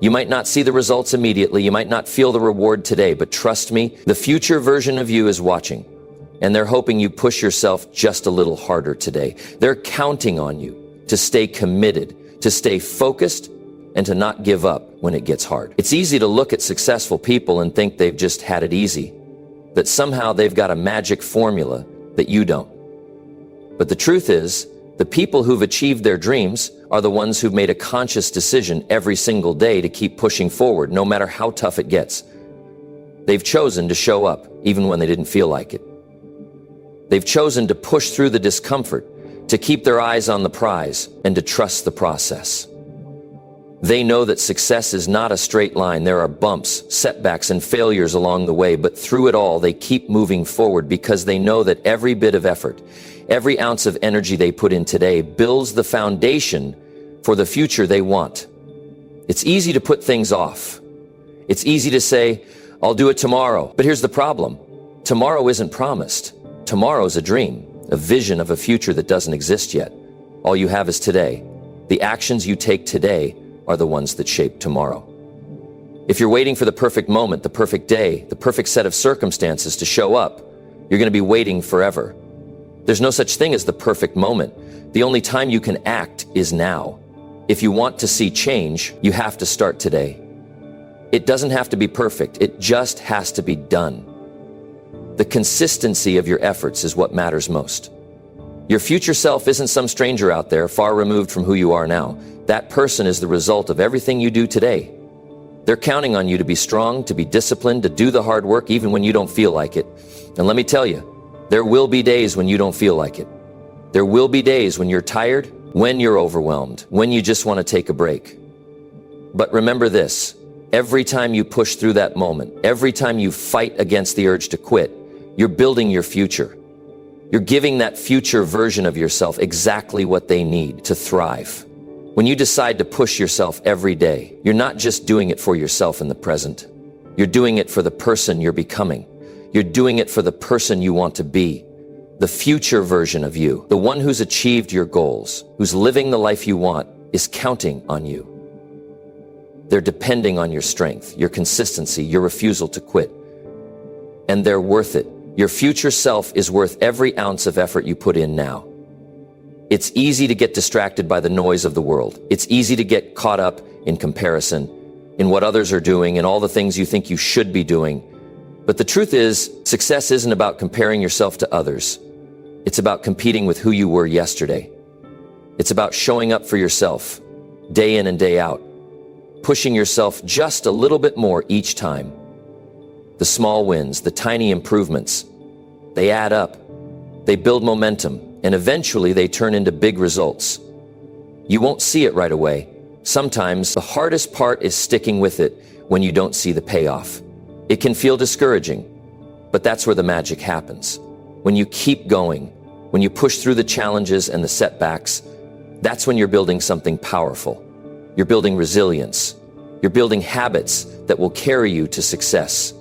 You might not see the results immediately, you might not feel the reward today, but trust me, the future version of you is watching. And they're hoping you push yourself just a little harder today. They're counting on you to stay committed, to stay focused, and to not give up when it gets hard. It's easy to look at successful people and think they've just had it easy, that somehow they've got a magic formula that you don't. But the truth is, the people who've achieved their dreams are the ones who've made a conscious decision every single day to keep pushing forward, no matter how tough it gets. They've chosen to show up, even when they didn't feel like it. They've chosen to push through the discomfort, to keep their eyes on the prize, and to trust the process. They know that success is not a straight line. There are bumps, setbacks, and failures along the way, but through it all, they keep moving forward because they know that every bit of effort, every ounce of energy they put in today builds the foundation for the future they want. It's easy to put things off. It's easy to say, I'll do it tomorrow. But here's the problem. Tomorrow isn't promised. Tomorrow's a dream, a vision of a future that doesn't exist yet. All you have is today. The actions you take today are the ones that shape tomorrow. If you're waiting for the perfect moment, the perfect day, the perfect set of circumstances to show up, you're going to be waiting forever. There's no such thing as the perfect moment. The only time you can act is now. If you want to see change, you have to start today. It doesn't have to be perfect. It just has to be done. The consistency of your efforts is what matters most. Your future self isn't some stranger out there, far removed from who you are now. That person is the result of everything you do today. They're counting on you to be strong, to be disciplined, to do the hard work even when you don't feel like it. And let me tell you, there will be days when you don't feel like it. There will be days when you're tired, when you're overwhelmed, when you just want to take a break. But remember this, every time you push through that moment, every time you fight against the urge to quit, you're building your future. You're giving that future version of yourself exactly what they need to thrive. When you decide to push yourself every day, you're not just doing it for yourself in the present. You're doing it for the person you're becoming. You're doing it for the person you want to be. The future version of you, the one who's achieved your goals, who's living the life you want, is counting on you. They're depending on your strength, your consistency, your refusal to quit. And they're worth it. Your future self is worth every ounce of effort you put in now. It's easy to get distracted by the noise of the world. It's easy to get caught up in comparison, in what others are doing, and all the things you think you should be doing. But the truth is, success isn't about comparing yourself to others. It's about competing with who you were yesterday. It's about showing up for yourself, day in and day out, pushing yourself just a little bit more each time. The small wins, the tiny improvements, they add up. They build momentum, and eventually they turn into big results. You won't see it right away. Sometimes the hardest part is sticking with it when you don't see the payoff. It can feel discouraging, but that's where the magic happens. When you keep going, when you push through the challenges and the setbacks, that's when you're building something powerful. You're building resilience. You're building habits that will carry you to success.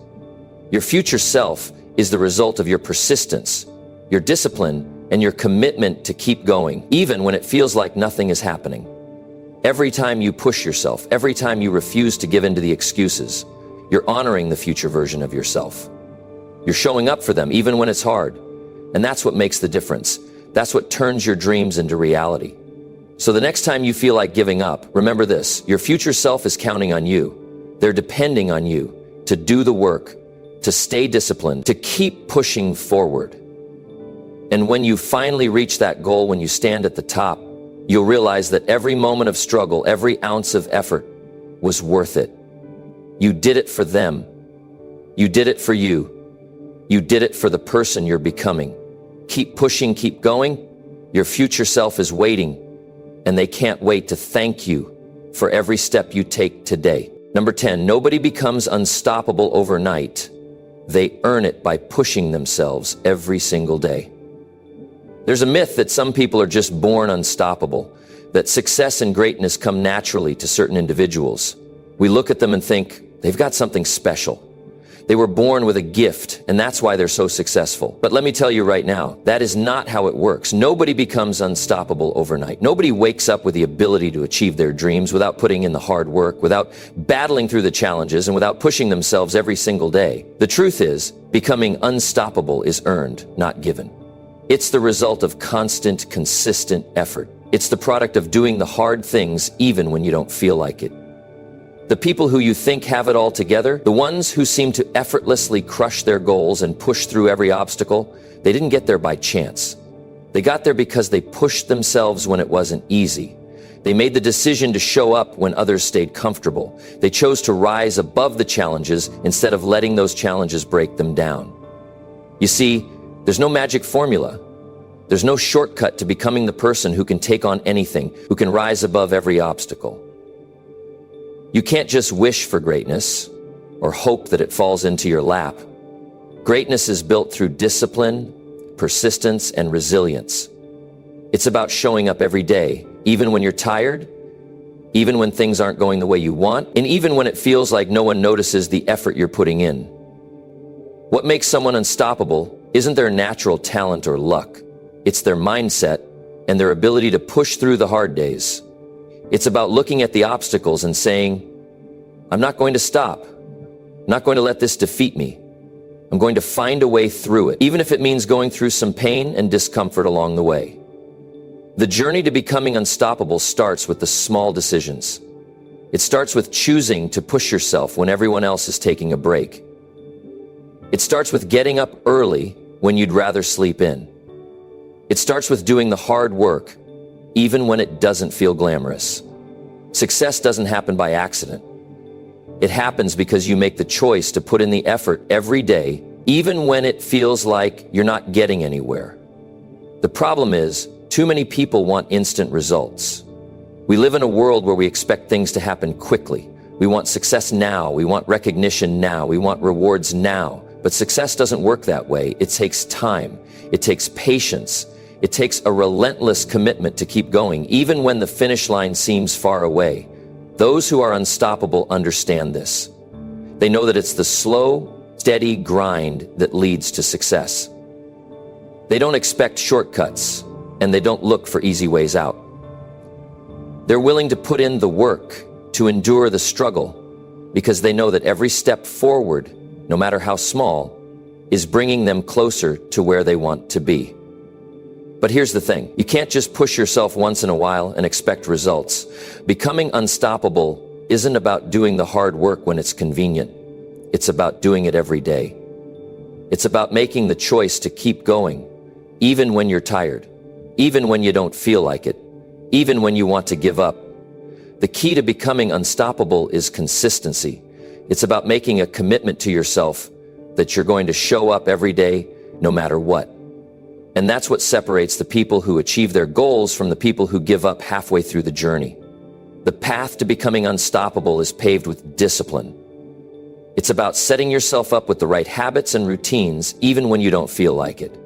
Your future self is the result of your persistence, your discipline, and your commitment to keep going, even when it feels like nothing is happening. Every time you push yourself, every time you refuse to give in to the excuses, you're honoring the future version of yourself. You're showing up for them even when it's hard. And that's what makes the difference. That's what turns your dreams into reality. So the next time you feel like giving up, remember this: your future self is counting on you. They're depending on you to do the work, to stay disciplined, to keep pushing forward. And when you finally reach that goal, when you stand at the top, you'll realize that every moment of struggle, every ounce of effort was worth it. You did it for them. You did it for you. You did it for the person you're becoming. Keep pushing, keep going. Your future self is waiting, and they can't wait to thank you for every step you take today. Number 10, nobody becomes unstoppable overnight. They earn it by pushing themselves every single day. There's a myth that some people are just born unstoppable, that success and greatness come naturally to certain individuals. We look at them and think, they've got something special. They were born with a gift, and that's why they're so successful. But let me tell you right now, that is not how it works. Nobody becomes unstoppable overnight. Nobody wakes up with the ability to achieve their dreams without putting in the hard work, without battling through the challenges, and without pushing themselves every single day. The truth is, becoming unstoppable is earned, not given. It's the result of constant, consistent effort. It's the product of doing the hard things even when you don't feel like it. The people who you think have it all together, the ones who seem to effortlessly crush their goals and push through every obstacle, they didn't get there by chance. They got there because they pushed themselves when it wasn't easy. They made the decision to show up when others stayed comfortable. They chose to rise above the challenges instead of letting those challenges break them down. You see, there's no magic formula. There's no shortcut to becoming the person who can take on anything, who can rise above every obstacle. You can't just wish for greatness or hope that it falls into your lap. Greatness is built through discipline, persistence, and resilience. It's about showing up every day, even when you're tired, even when things aren't going the way you want, and even when it feels like no one notices the effort you're putting in. What makes someone unstoppable isn't their natural talent or luck. It's their mindset and their ability to push through the hard days. It's about looking at the obstacles and saying, I'm not going to stop. I'm not going to let this defeat me. I'm going to find a way through it, even if it means going through some pain and discomfort along the way. The journey to becoming unstoppable starts with the small decisions. It starts with choosing to push yourself when everyone else is taking a break. It starts with getting up early when you'd rather sleep in. It starts with doing the hard work, even when it doesn't feel glamorous. Success doesn't happen by accident. It happens because you make the choice to put in the effort every day, even when it feels like you're not getting anywhere. The problem is, too many people want instant results. We live in a world where we expect things to happen quickly. We want success now. We want recognition now. We want rewards now. But success doesn't work that way. It takes time. It takes patience. It takes a relentless commitment to keep going, even when the finish line seems far away. Those who are unstoppable understand this. They know that it's the slow, steady grind that leads to success. They don't expect shortcuts, and they don't look for easy ways out. They're willing to put in the work, to endure the struggle, because they know that every step forward, no matter how small, is bringing them closer to where they want to be. But here's the thing. You can't just push yourself once in a while and expect results. Becoming unstoppable isn't about doing the hard work when it's convenient. It's about doing it every day. It's about making the choice to keep going, even when you're tired, even when you don't feel like it, even when you want to give up. The key to becoming unstoppable is consistency. It's about making a commitment to yourself that you're going to show up every day, no matter what. And that's what separates the people who achieve their goals from the people who give up halfway through the journey. The path to becoming unstoppable is paved with discipline. It's about setting yourself up with the right habits and routines, even when you don't feel like it.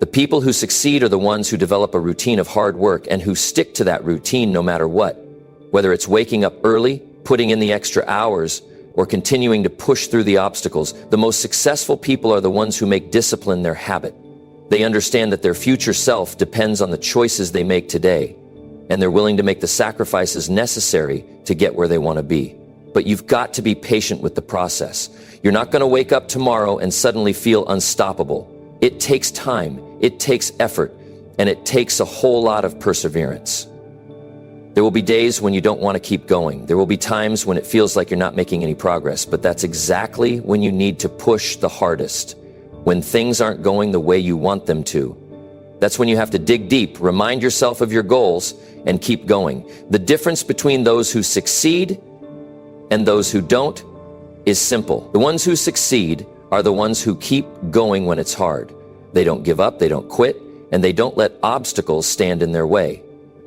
The people who succeed are the ones who develop a routine of hard work and who stick to that routine no matter what. Whether it's waking up early, putting in the extra hours, or continuing to push through the obstacles, the most successful people are the ones who make discipline their habit. They understand that their future self depends on the choices they make today, and they're willing to make the sacrifices necessary to get where they want to be. But you've got to be patient with the process. You're not going to wake up tomorrow and suddenly feel unstoppable. It takes time, it takes effort, and it takes a whole lot of perseverance. There will be days when you don't want to keep going. There will be times when it feels like you're not making any progress, but that's exactly when you need to push the hardest. When things aren't going the way you want them to. That's when you have to dig deep, remind yourself of your goals, and keep going. The difference between those who succeed and those who don't is simple. The ones who succeed are the ones who keep going when it's hard. They don't give up, they don't quit, and they don't let obstacles stand in their way.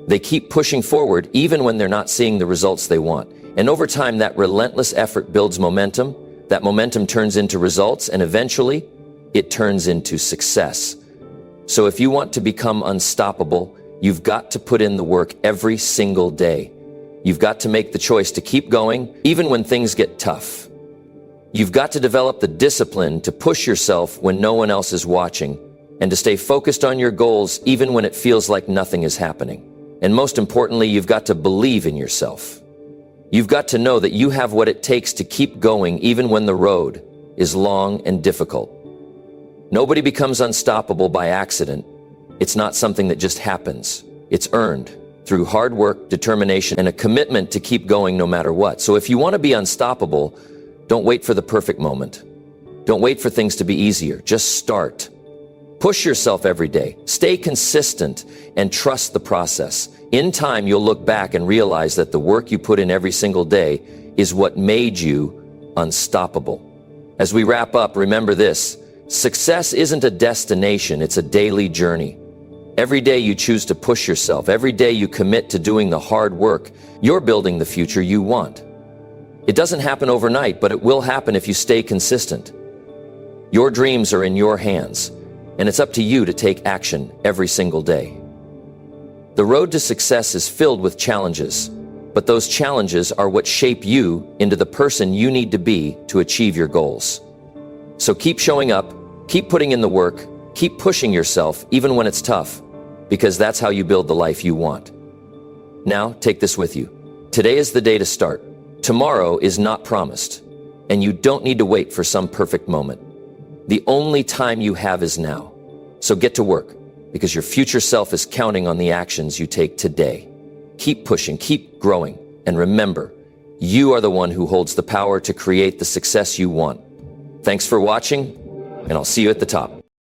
They keep pushing forward even when they're not seeing the results they want. And over time, that relentless effort builds momentum. That momentum turns into results, and eventually, it turns into success. So if you want to become unstoppable, you've got to put in the work every single day. You've got to make the choice to keep going, even when things get tough. You've got to develop the discipline to push yourself when no one else is watching, and to stay focused on your goals even when it feels like nothing is happening. And most importantly, you've got to believe in yourself. You've got to know that you have what it takes to keep going even when the road is long and difficult. Nobody becomes unstoppable by accident. It's not something that just happens. It's earned through hard work, determination, and a commitment to keep going no matter what. So if you want to be unstoppable, don't wait for the perfect moment. Don't wait for things to be easier. Just start. Push yourself every day. Stay consistent and trust the process. In time, you'll look back and realize that the work you put in every single day is what made you unstoppable. As we wrap up, remember this. Success isn't a destination, it's a daily journey. Every day you choose to push yourself, every day you commit to doing the hard work, you're building the future you want. It doesn't happen overnight, but it will happen if you stay consistent. Your dreams are in your hands, and it's up to you to take action every single day. The road to success is filled with challenges, but those challenges are what shape you into the person you need to be to achieve your goals. So keep showing up, keep putting in the work, keep pushing yourself even when it's tough, because that's how you build the life you want. Now, take this with you. Today is the day to start. Tomorrow is not promised, and you don't need to wait for some perfect moment. The only time you have is now. So get to work, because your future self is counting on the actions you take today. Keep pushing, keep growing, and remember, you are the one who holds the power to create the success you want. Thanks for watching, and I'll see you at the top.